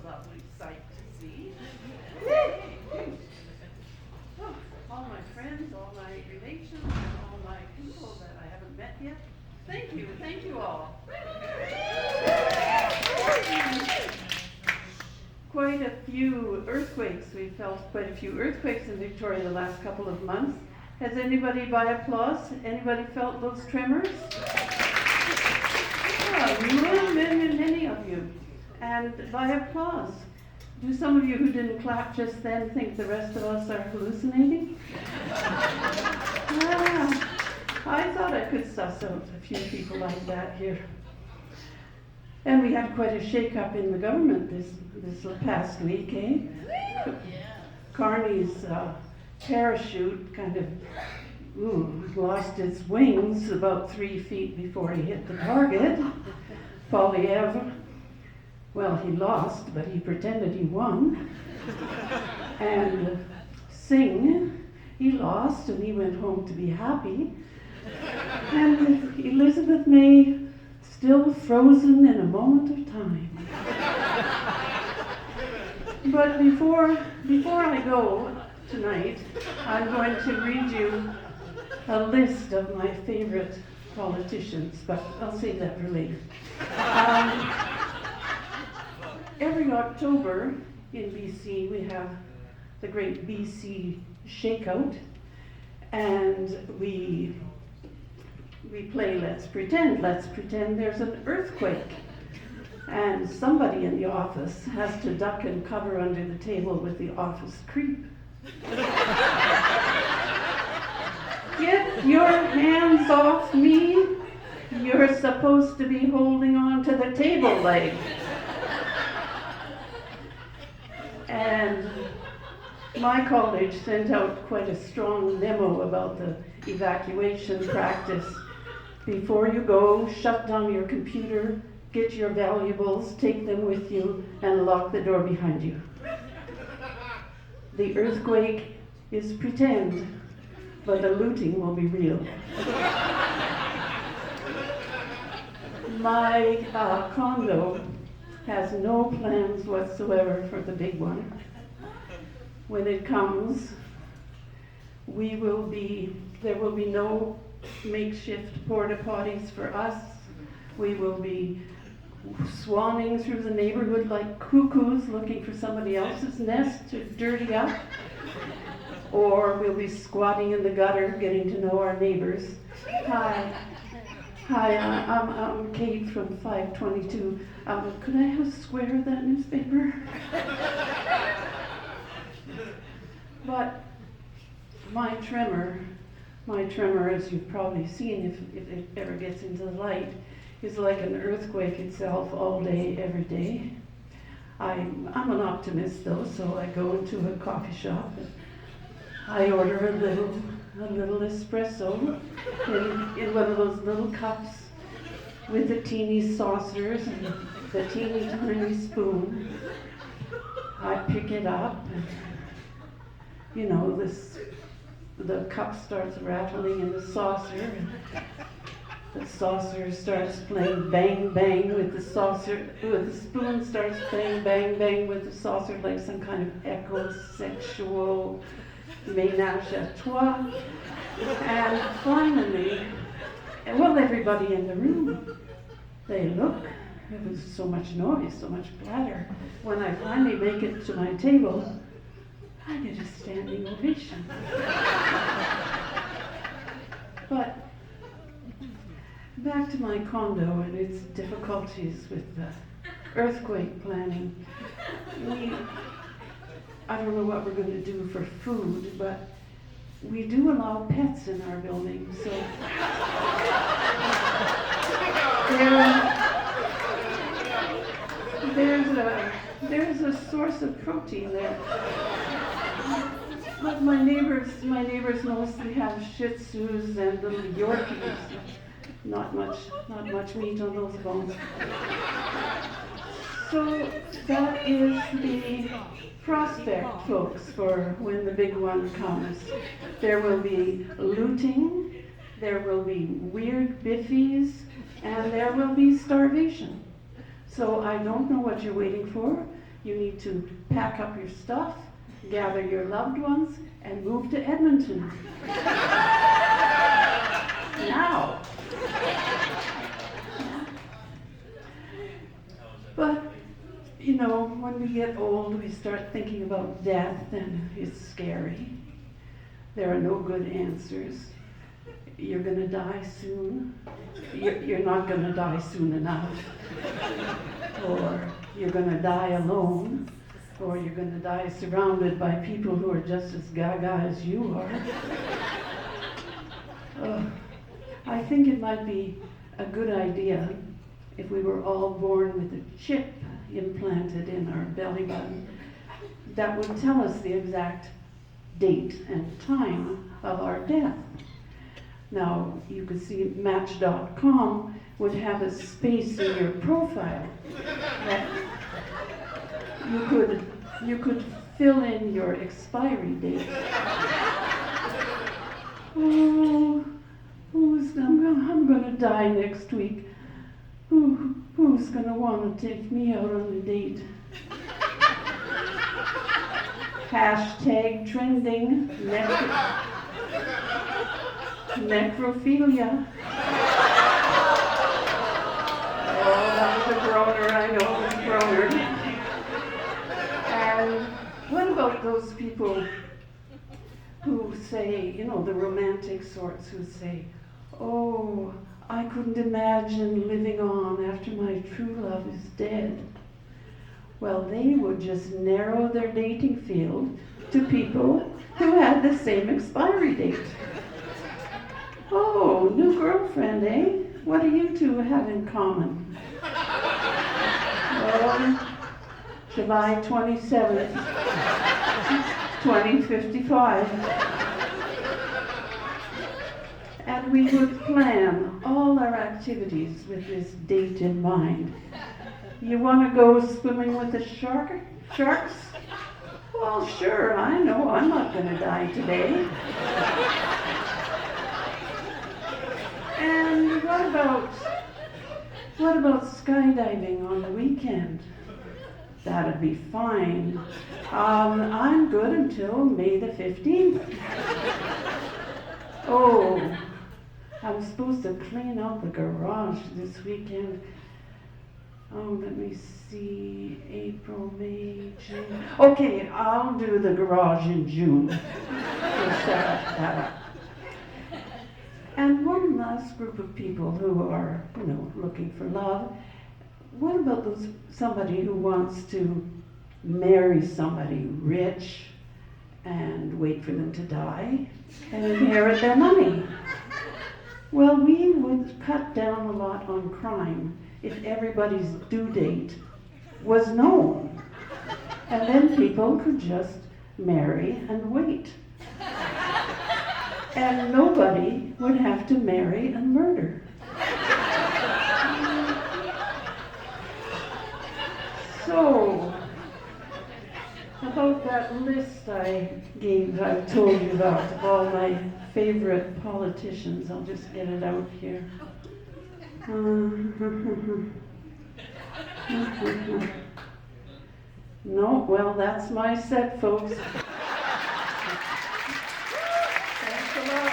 lovely sight to see. Oh, all my friends, all my relations, and all my people that I haven't met yet. Thank you all. Quite a few earthquakes. We felt quite a few earthquakes in Victoria the last couple of months. Has anybody, by applause, anybody felt those tremors? Yeah, many of you. And by applause, do some of you who didn't clap just then think the rest of us are hallucinating? I thought I could suss out a few people like that here. And we had quite a shake-up in the government this past week, eh? Carney's parachute kind of lost its wings about 3 feet before he hit the target. Poilievre, well, he lost, but he pretended he won. And Singh, he lost and he went home to be happy. And Elizabeth May, still frozen in a moment of time. But before I go tonight, I'm going to read you a list of my favorite politicians, but I'll save that for later. Every October in BC, we have the great BC Shakeout, and we play Let's Pretend. Let's pretend there's an earthquake. And somebody in the office has to duck and cover under the table with the office creep. Get your hands off me. You're supposed to be holding on to the table leg. And my college sent out quite a strong memo about the evacuation practice. Before you go, shut down your computer, get your valuables, take them with you, and lock the door behind you. The earthquake is pretend, but the looting will be real. My condo has no plans whatsoever for the big one. When it comes, there will be no makeshift porta potties for us. We will be swanning through the neighborhood like cuckoos looking for somebody else's nest to dirty up. Or we'll be squatting in the gutter getting to know our neighbors. Hi, I'm Kate from 522. Could I have a square of that newspaper? But my tremor, as you've probably seen if it ever gets into the light, is like an earthquake itself all day, every day. I'm an optimist though, so I go into a coffee shop and I order a little espresso in one of those little cups with the teeny saucers and the teeny tiny spoon. I pick it up and, you know, the cup starts rattling in the saucer, and the saucer starts playing bang bang with the saucer, the spoon starts playing bang bang with the saucer like some kind of echo-sexual ménage à trois. And finally, well, everybody in the room, they look. There was so much noise, so much clatter. When I finally make it to my table, I get a standing ovation. But back to my condo and its difficulties with the earthquake planning. I don't know what we're going to do for food, but we do allow pets in our building, so there's a source of protein there. But my neighbors mostly have Shih Tzus and little Yorkies. Not much meat on those bones. So that is the prospect, folks, for when the big one comes. There will be looting, there will be weird biffies, and there will be starvation. So I don't know what you're waiting for. You need to pack up your stuff, gather your loved ones, and move to Edmonton. Now. But, you know, when we get old, we start thinking about death, and it's scary. There are no good answers. You're going to die soon. You're not going to die soon enough. Or you're going to die alone. Or you're going to die surrounded by people who are just as gaga as you are. I think it might be a good idea if we were all born with a chip implanted in our belly button that would tell us the exact date and time of our death. Now, you could see Match.com would have a space in your profile that you could fill in your expiry date. Oh, I'm going to die next week. Who's going to want to take me out on a date? Hashtag trending necrophilia. Oh, that was a groaner, I know, it was a groaner. And what about those people who say, you know, the romantic sorts who say, oh, I couldn't imagine living on after my true love is dead. Well, they would just narrow their dating field to people who had the same expiry date. Oh, new girlfriend, eh? What do you two have in common? Well, July 27th, 2055. And we would plan all our activities with this date in mind. You want to go swimming with the sharks? Well, sure, I know I'm not going to die today. And what about skydiving on the weekend? That'd be fine. I'm good until May the 15th. Oh, I'm supposed to clean out the garage this weekend. Oh, let me see, April, May, June. Okay, I'll do the garage in June. We'll set that up. And one last group of people who are, you know, looking for love. What about somebody who wants to marry somebody rich and wait for them to die and inherit their money? Well, we would cut down a lot on crime if everybody's due date was known. And then people could just marry and wait. And nobody would have to marry and murder. So, about that list I told you about, of all my favorite politicians, I'll just get it out here. No, well, that's my set, folks. Thanks a lot.